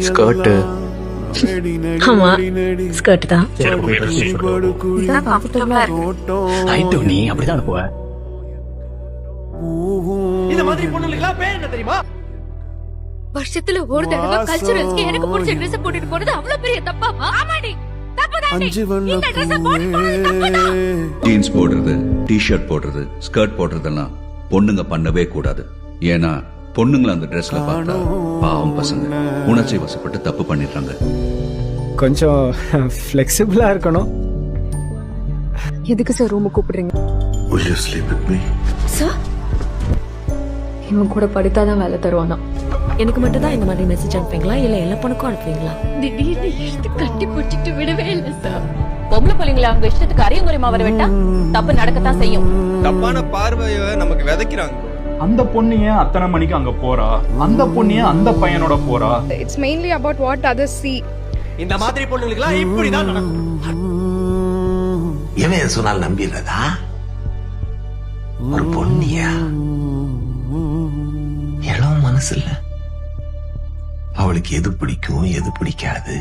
Skirt ஆமா skirt தான். நீ அப்படிதான் அனுப்புவ. இந்த மாதிரி பொண்ணுங்களா பேர் என்ன தெரியுமா? வருஷத்துல ஒரு தடவை கல்ச்சுரல்ஸ்க்கு எனக்கு பிடிச்ச ட்ரெஸ் போட்டுட்டு போறது அவ்வளவு பெரிய தப்பாமா? ஆமாடி, தப்புதானே. இந்த ட்ரெஸ் போட்டு போறது தப்புதான். ஜீன்ஸ் போடுறது, டி-ஷர்ட் போடுறது, ஸ்கர்ட் போடுறதெல்லாம் பொண்ணுங்க பண்ணவே கூடாது. ஏன்னா பொண்ணுங்களை அந்த ட்ரெஸ்ல பார்த்தா பாவம் பசங்க உணர்ச்சி வசப்பட்டு தப்பு பண்ணிடுறாங்க. கொஞ்சம் ஃப்ளெக்சிபிளா இருக்கணும். எதுக்கு சார் ரூம் கூப்பிடுறீங்க? Will you sleep with me? Sir இவன் கூட படுத்தாதான் வேலை தருவானா? எனக்கு மட்டும் தான் இந்த மாதிரி மெசேஜ் அனுப்புவீங்களா இல்ல எல்லா பொண்ணுக்கும் அனுப்புவீங்களா? திடீர்னு எடுத்து கட்டி பிடிச்சிட்டு விடவே இல்லை சார். பொம்பளை பிள்ளைங்களை அவங்க இஷ்டத்துக்கு அறிவுமுறைமா வர விட்டா தப்பு நடக்கத்தான் செய்யும். தப்பான பார்வையை நமக்கு விதைக்கிறாங்க. அந்த பொண்ணு ஏன் அத்தனை மணிக்கு அங்க போறா, அந்த பொண்ணு ஏன் அந்த பையனோட போறா? It's mainly about what others see. இந்த மாதிரி பொண்ணுங்களா இப்படிதான் நடக்கும். எவன் சொன்னால் நம்பிடுறதா? ஒரு பொண்ணியா இளம் மனசு இல்ல. அவளுக்கு எது பிடிக்கும் எது பிடிக்காது,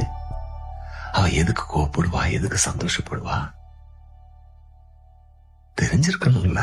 அவ எதுக்கு கோபப்படுவா எதுக்கு சந்தோஷப்படுவா தெரிஞ்சிருக்கணும்ல.